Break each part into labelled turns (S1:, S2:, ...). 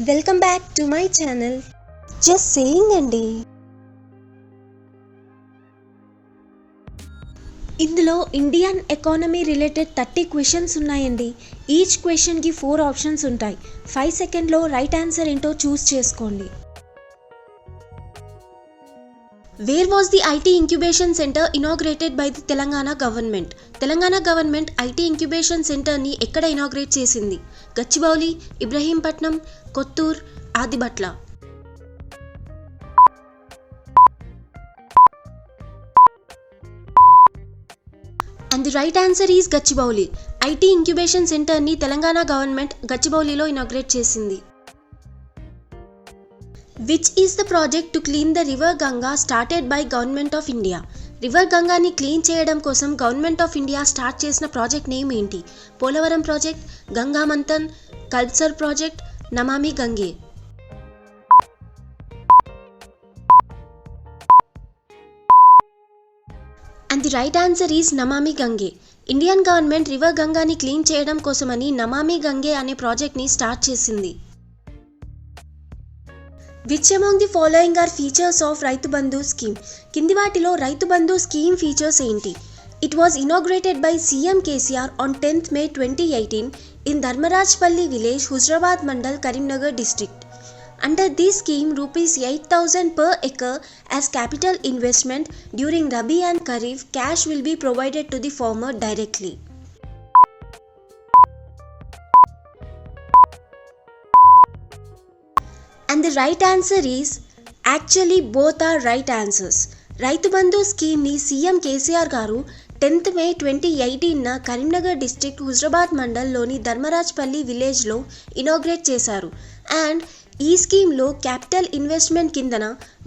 S1: Welcome back to my channel. Just saying అండి. ఇందులో Indian economy related 30 questions ఉన్నాయండి. Each క్వశ్చన్కి 4 ఆప్షన్స్ ఉంటాయి. 5 సెకండ్లో రైట్ ఆన్సర్ ఏంటో చూస్ చేసుకోండి. Where was the IT Incubation Center inaugurated by the Telangana government? Telangana government IT incubation సెంటర్ని ఎక్కడ ఇనాగ్రేట్ చేసింది? Gachibowli, Ibrahimpatnam, Kothur, Adibatla. And the right answer is Gachibowli. IT incubation సెంటర్ని తెలంగాణ గవర్నమెంట్ గచ్చిబౌలిలో ఇనాగ్రేట్ చేసింది. Which is the project to clean the river Ganga started by Government of India? River గంగాని clean చేయడం కోసం government of India start చేసిన project name ఏంటి? Polavaram project, Ganga Manthan, Kalsar project, Namami Gange. And the right answer is Namami Gange. Indian government river గంగాని clean చేయడం కోసమని నమామి గంగే అనే ప్రాజెక్ట్ని స్టార్ట్ చేసింది. Which among the following are features of Rythu Bandhu scheme? కింది వాటిలో రైతు బంధు స్కీమ్ ఫీచర్స్ ఏంటి? It was inaugurated by CM KCR on 10th May 2018 in Dharmarajpalli village, Huzurabad Mandal, Karimnagar district. Under this scheme, rupees 8,000 per acre as capital investment during Rabi and Kharif cash will be provided to the farmer directly. And the right answer is actually both are right answers. Rythu Bandhu స్కీమ్ని CM KCR గారు 10th May 2018 Karimnagar district Huzurabad మండల్లోని ధర్మరాజ్పల్లి విలేజ్లో inaugurate చేశారు. And ఈ స్కీమ్లో capital investment కిందన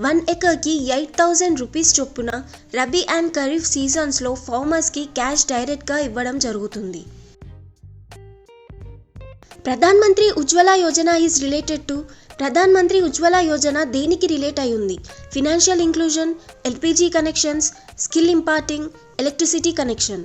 S1: 1 ఎకర్కి 8,000 rupees చొప్పున rabi and kharif సీజన్స్లో ఫార్మర్స్కి క్యాష్ డైరెక్ట్గా ఇవ్వడం జరుగుతుంది. Pradhan Mantri Ujjwala Yojana is related to. Pradhan Mantri Ujjwala Yojana దేనికి రిలేట్ అయి ఉంది? Financial inclusion, LPG connections, skill imparting, electricity connection.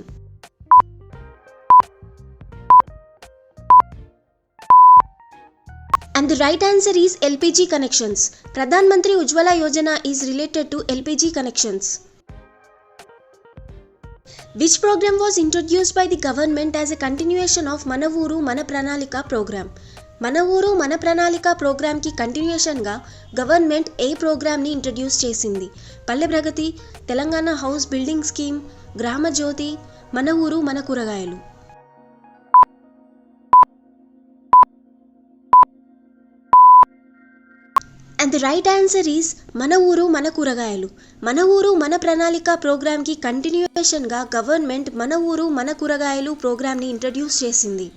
S1: And the right answer is LPG connections. Pradhan Mantri Ujjwala Yojana is related to LPG connections. Which program was introduced by the government as a continuation of Mana Uru Mana Pranalika program? మన ఊరు మన ప్రణాళిక ప్రోగ్రామ్కి కంటిన్యూషన్గా government ఏ ప్రోగ్రామ్ని introduce చేసింది? Palle Pragathi, Telangana house building scheme, గ్రామ జ్యోతి, మన ఊరు మన కూరగాయలు. And the right answer is మన ఊరు మన కూరగాయలు. మన ఊరు మన ప్రణాళిక ప్రోగ్రామ్కి కంటిన్యూషన్గా గవర్నమెంట్ మన ఊరు మన కూరగాయలు ప్రోగ్రామ్ని ఇంట్రడ్యూస్ చేసింది.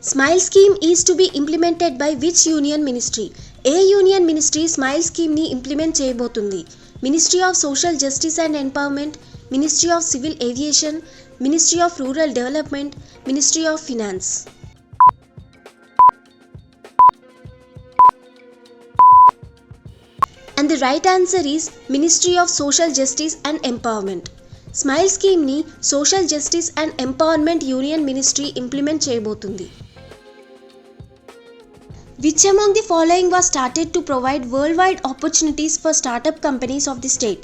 S1: Smile scheme is to be implemented by which union ministry? ఏ యూనియన్ మినిస్ట్రీ స్మైల్ స్కీమ్ని ఇంప్లిమెంట్ చేయబోతుంది? Ministry of social justice and empowerment, ministry of civil aviation, ministry of rural development, ministry of finance. And the right answer is ministry of social justice and empowerment. Smile స్కీమ్ని social justice and empowerment union ministry implement చేయబోతుంది. Which among the following was started to provide worldwide opportunities for startup companies of the state?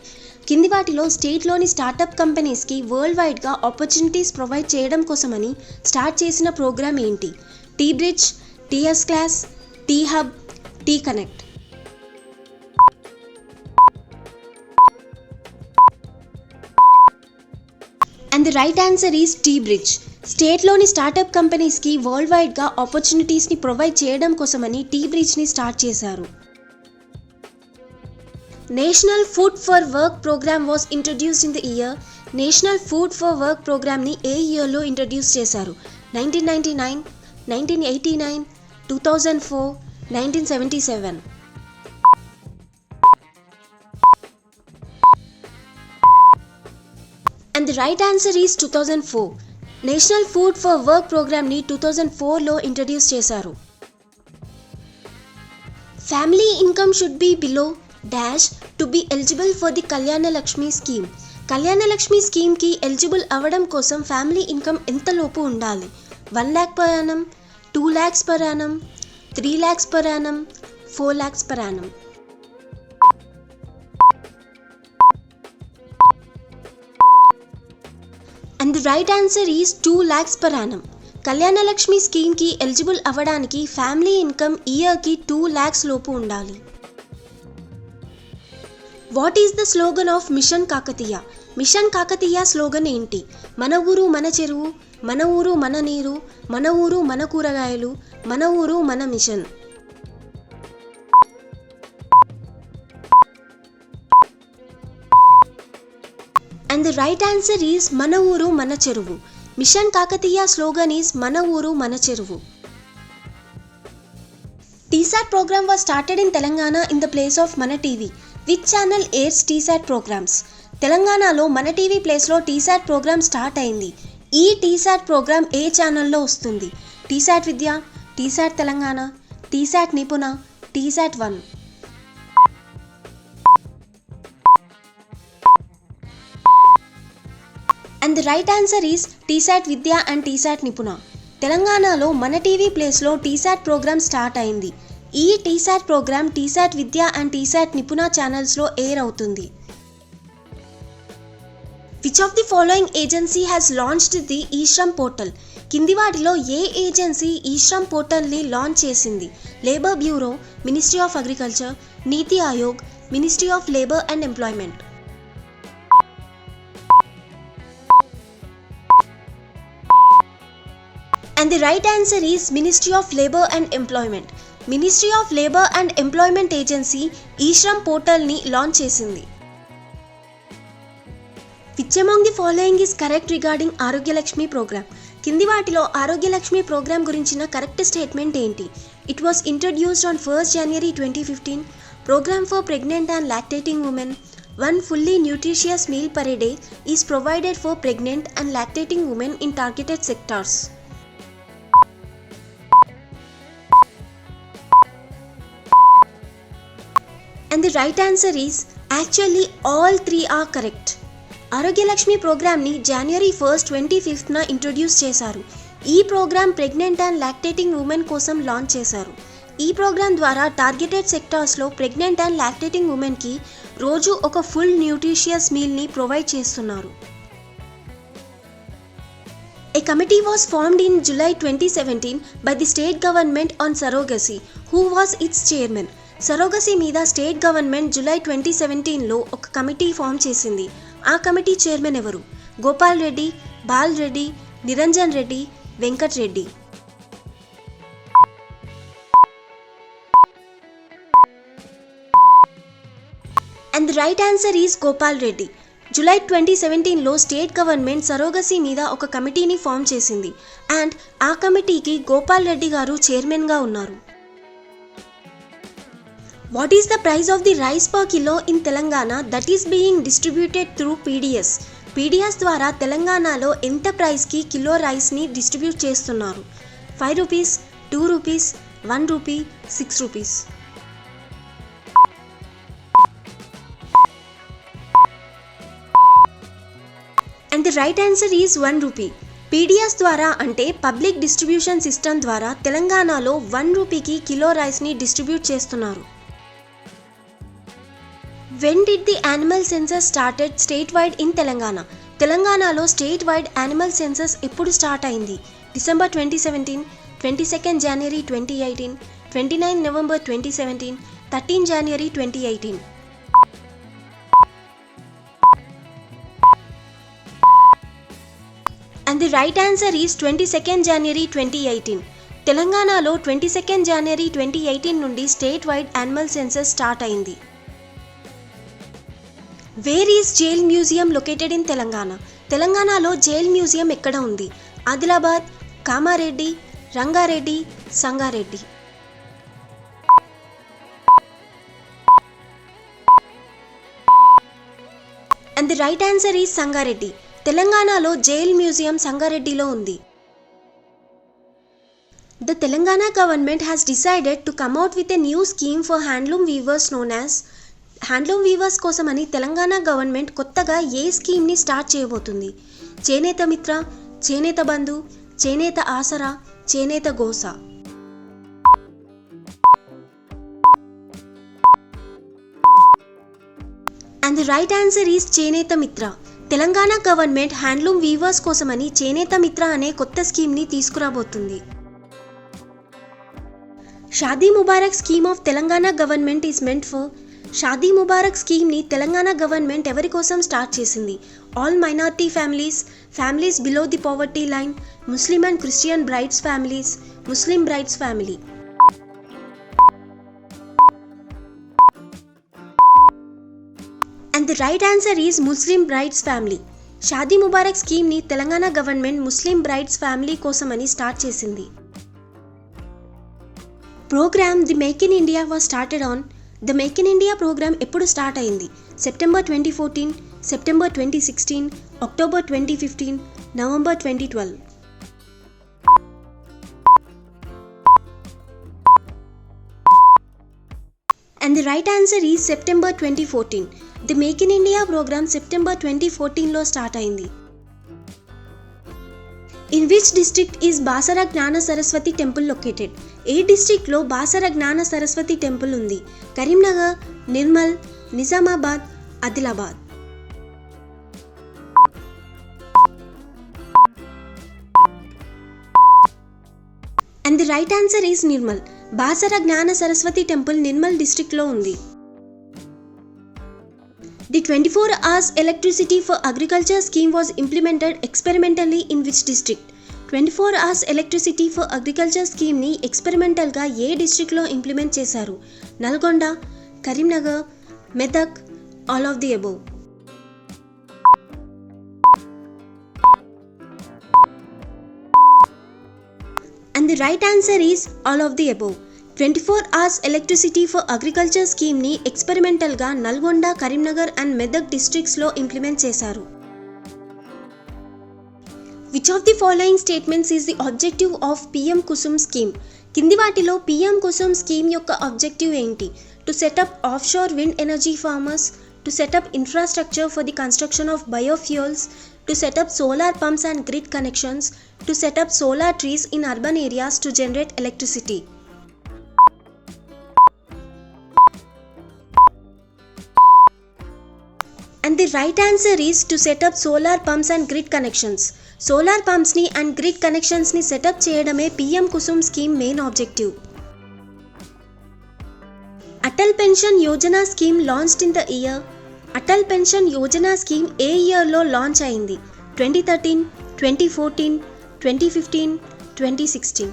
S1: కింది వాటిలో స్టేట్లోని startup కంపెనీస్కి world వైడ్గా opportunities provide చేయడం కోసమని start చేసిన ప్రోగ్రామ్ ఏంటి? T bridge, TS class, T hub, T connect. And the right answer is T bridge. స్టేట్లోని స్టార్టప్ కంపెనీస్కి వరల్డ్ వైడ్గా ఆపర్చునిటీస్ని ప్రొవైడ్ చేయడం కోసమని టీ బ్రిడ్జ్ని స్టార్ట్ చేశారు. National food for work programme was introduced in the year. National food for work ప్రోగ్రామ్ని ఏ ఇయర్లో ఇంట్రడ్యూస్ చేశారు? 1999, 1989, 2004, 1977. And the right answer is 2004. National food for work ప్రోగ్రామ్ని 2004లో ఇంట్రడ్యూస్ చేశారు. Family income should be below dash to be eligible for the Kalyana Lakshmi scheme. కళ్యాణ లక్ష్మి స్కీమ్కి eligible అవ్వడం కోసం ఫ్యామిలీ ఇన్కమ్ ఎంతలోపు ఉండాలి? 1 lakh per annum, 2 lakhs per annum, 3 lakhs per annum, 4 lakhs per annum. And the right answer is 2 lakhs per annum. Kalyana Lakshmi స్కీమ్కి eligible అవ్వడానికి family income ఇయర్కి 2 lakhs లోపు ఉండాలి. What is the slogan of mission Kakatiya? Mission Kakatiya slogan ఏంటి? మన ఊరు మన చెరువు, మన ఊరు మన నీరు, మన ఊరు మన కూరగాయలు, మన ఊరు మన machine. And the right answer is మన ఊరు మన చెరువు. మిషన్ కాకతీయ slogan is మన ఊరు మన చెరువు. TSAT program was started in Telangana in the place of Mana TV. Which channel airs TSAT programs? తెలంగాణలో మన టీవీ ప్లేస్లో TSAT ప్రోగ్రామ్ స్టార్ట్ అయింది. ఈ TSAT ప్రోగ్రామ్ ఏ ఛానల్లో వస్తుంది? TSAT Vidya, TSAT Telangana, TSAT Nipuna, TSAT 1. And the right answer is TSAT Vidya and TSAT నిపుణ. తెలంగాణలో మన TV ప్లేస్లో TSAT ప్రోగ్రామ్ స్టార్ట్ అయింది. ఈ TSAT programme TSAT Vidya and TSAT Nipuna ఛానల్స్లో ఎయిర్ అవుతుంది. Which of the following agency has launched the e-Shram portal? కింది వాటిలో ఏ ఏజెన్సీ e-Shram పోర్టల్ని లాంచ్ చేసింది? Labour bureau, ministry of agriculture, NITI Aayog, ministry of labour and employment. And the right answer is Ministry of Labour and Employment. Ministry of Labour and Employment Agency e-Shram పోర్టల్ని launch చేసింది. Which among the following is correct regarding ఆరోగ్య Lakshmi programme? కింది వాటిలో ఆరోగ్య Lakshmi programme గురించిన correct statement ఏంటి? It was introduced on 1st January 2015. Program for pregnant and lactating women. One fully nutritious meal per day is provided for pregnant and lactating women in targeted sectors. And the right answer is actually all three are correct. ఆరోగ్య లక్ష్మి ప్రోగ్రామ్ని January 1st 2015న introduce చేశారు. ఈ programme pregnant and lactating women కోసం launch చేశారు. ఈ programme ద్వారా targeted సెక్టార్స్లో pregnant and lactating ఉమెన్కి రోజు ఒక ఫుల్ న్యూట్రిషియస్ మీల్ని ప్రొవైడ్ చేస్తున్నారు. A committee was formed in July 2017 by the state government on surrogacy. Who was its chairman? Surrogacy మీద స్టేట్ గవర్నమెంట్ July 2017లో ఒక కమిటీ ఫామ్ చేసింది. ఆ కమిటీ చైర్మన్ ఎవరు? Gopal Reddy, Bal Reddy, Niranjan Reddy, Venkat Reddy. And the right answer is Gopal Reddy. July 2017లో state government surrogacy మీద ఒక కమిటీని ఫామ్ చేసింది అండ్ ఆ కమిటీకి గోపాల్ రెడ్డి గారు చైర్మన్గా ఉన్నారు. What is the price of the rice per kilo in Telangana that is being distributed through PDS? PDS ద్వారా తెలంగాణలో ఎంత ప్రైస్కి కిలో రైస్ని డిస్ట్రిబ్యూట్ చేస్తున్నారు? 5 rupees, 2 rupees, 1 rupee, 6 rupees. And the right answer is 1 rupee. PDS ద్వారా అంటే public distribution system ద్వారా తెలంగాణలో 1 రూపీకి కిలో రైస్ని డిస్ట్రిబ్యూట్ చేస్తున్నారు. When did the animal census started statewide in Telangana? తెలంగాణలో స్టేట్ వైడ్ యానిమల్ సెన్సస్ ఎప్పుడు స్టార్ట్ అయింది? December 2017, 22nd January 2018, 29 November 2017, 13 January 2018. And the right answer is 22nd January 2018. తెలంగాణలో 22nd January 2018 నుండి state wide animal census start అయింది. Where is jail museum located in Telangana? తెలంగాణలో jail museum ఎక్కడ ఉంది? Adilabad, Kamareddy, Rangareddy, Sangareddy. And the right answer is Sangareddy. తెలంగాణలో jail museum సంగారెడ్డిలో ఉంది. The Telangana government has decided to come out with a new scheme for handloom weavers known as handloom weavers కోసమని Telangana government కొత్తగా ఏ స్కీమ్ని start చేయబోతుంది? చేనేత మిత్ర, చేనేత బంధు, చేనేత ఆసరా, చేనేత గోస. And the right answer is చేనేత మిత్ర. తెలంగాణ గవర్నమెంట్ హ్యాండ్లూమ్ వీవర్స్ కోసమని చేనేత మిత్ర అనే కొత్త స్కీమ్ని తీసుకురాబోతుంది. Shaadi Mubarak scheme of Telangana government is meant for. Shaadi Mubarak స్కీమ్ని తెలంగాణ గవర్నమెంట్ ఎవరి కోసం స్టార్ట్ చేసింది? All minority families, families below the poverty line, Muslim and Christian brides families, Muslim brides family. And the right answer is Muslim Brides Family. Shaadi Mubarak స్కీమ్ని Telangana government Muslim brides family కోసమని start చేసింది. Programme the make in India was started on. The make in India programme ఎప్పుడు start అయింది? September 2014, September 2016, October 2015, November 2012. And the right answer is September 2014. The make in India programme September 2014లో start అయింది. In which district is Basara Gnana Saraswati temple located? ఏ డిస్ట్రిక్ట్లో Basara Gnana Saraswati temple ఉంది? Karimnagar, Nirmal, Nizamabad, Adilabad. And the right answer is Nirmal. Basara Gnana Saraswati temple Nirmal డిస్ట్రిక్ట్లో ఉంది. The 24 hours electricity for agriculture scheme was implemented experimentally in which district? 24 hours electricity for agriculture scheme ని experimental గా ఏ district లో implement చేశారు? Nalgonda, Karimnagar, Medak, all of the above. And the right answer is all of the above. 24 hours electricity for agriculture scheme ని experimental గా Nalgonda, Karimnagar and Medak districts లో implement చేశారు. Which of the following statements is the objective of PM Kusum scheme? కింది వాటిలో PM Kusum scheme యొక్క objective ఏంటి? To set up of sure wind energy farmers, to set up infrastructure for the construction of biofuels, to set up solar pumps and grid connections, to set up solar trees in urban areas to generate electricity. And the right answer is to set up solar pumps and grid connections. Solar pumps ni and grid connections ni set up cheyadame PM Kusum scheme main objective. Atal Pension Yojana scheme launched in the year. Atal Pension Yojana scheme A year లో launch అయింది? 2013, 2014, 2015, 2016.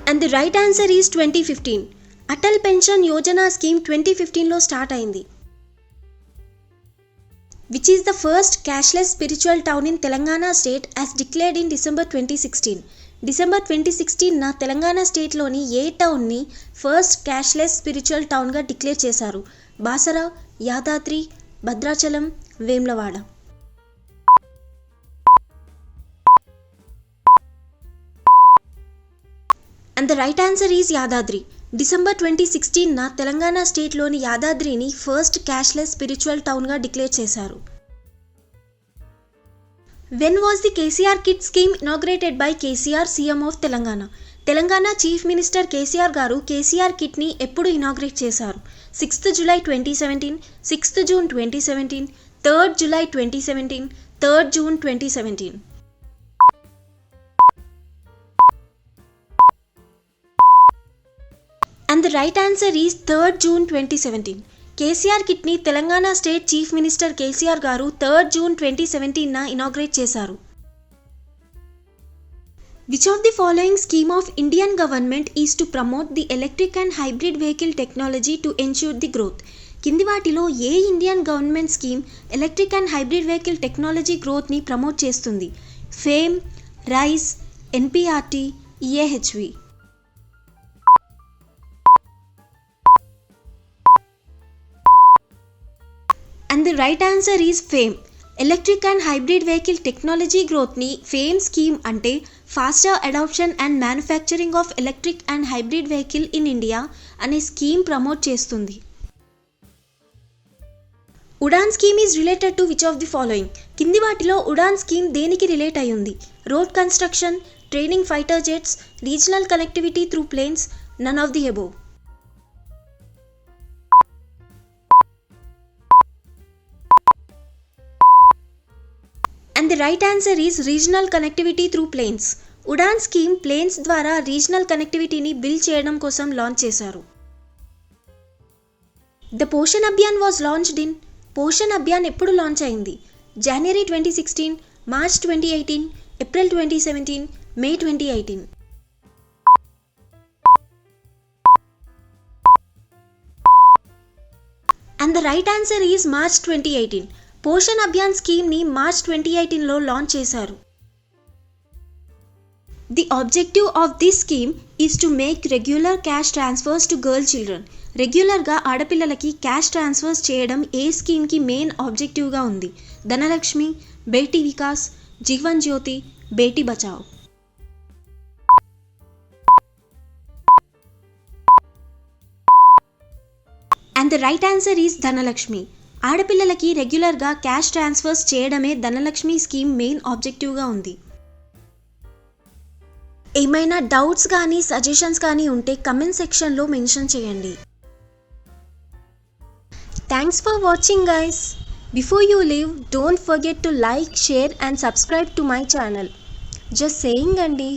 S1: And the right answer is 2015. Atal Pension Yojana scheme 2015 లో start అయింది. Which is the first cashless spiritual town in Telangana state as declared in December 2016? December 2016న తెలంగాణ స్టేట్లోని ఏ టౌన్ని first cashless spiritual టౌన్గా declare చేశారు? Basara, Yadadri, Bhadrachalam, Vemulawada. And the right answer is Yadadri. December 2016న తెలంగాణ స్టేట్లోని యాదాద్రిని ఫస్ట్ క్యాష్లెస్ స్పిరిచువల్ టౌన్గా డిక్లేర్ చేశారు. When was the KCR Kit scheme inaugurated by KCR, CM of Telangana? Telangana chief minister KCR గారు కేసీఆర్ కిట్ని ఎప్పుడు ఇనాగ్రేట్ చేశారు? 6th July 2017, 6th June 2017, 3rd July 2017, 3rd June 2017. And the right answer is 3rd June 2017. KCR కిట్ని Telangana state chief minister KCR garu 3rd June 2017న inaugurate చేశారు. Which of the following scheme of Indian government is to promote the electric and hybrid vehicle technology to ensure the growth? కింది వాటిలో ఏ Indian government scheme electric and hybrid vehicle technology గ్రోత్ని promote చేస్తుంది? FAME, RISE, NPRT, EAHV. And the right answer is FAME. Electric and hybrid vehicle technology గ్రోత్ని FAME scheme అంటే faster adoption and manufacturing of electric and hybrid vehicle in India అనే scheme promote చేస్తుంది. UDAN scheme is related to which of the following? కింది వాటిలో UDAN scheme దేనికి relate అయి ఉంది? Road construction, training fighter jets, regional connectivity through planes, none of the above. And the right answer is regional connectivity through planes. UDAN scheme planes ద్వారా regional కనెక్టివిటీని build చేయడం కోసం launch చేశారు. The Poshan Abhiyan was launched in. Poshan Abhiyan ఎప్పుడు launch అయింది? జనవరి 2016, March 2018, April 2017, May 2018. And the right answer is March 2018. Poshan Abhiyan స్కీమ్ని March 2018లో లాంచ్ చేశారు. The objective of this scheme is to make regular cash transfers to girl children. రెగ్యులర్గా ఆడపిల్లలకి cash transfers చేయడం ఏ స్కీమ్కి main ఆబ్జెక్టివ్గా ఉంది? Dhanalakshmi, Beti Vikas, Jeevan Jyoti, Beti Bachao. And the right answer is Dhanalakshmi. ఆడపిల్లలకి రెగ్యులర్గా క్యాష్ ట్రాన్స్ఫర్స్ చేయడమే ధనలక్ష్మి స్కీమ్ మెయిన్ ఆబ్జెక్టివ్గా ఉంది. ఏమైనా డౌట్స్ కానీ సజెషన్స్ కానీ ఉంటే కమెంట్ సెక్షన్లో మెన్షన్ చేయండి. Thanks for watching guys. Before you leave, don't forget to like, share and subscribe to my channel. Just saying అండి.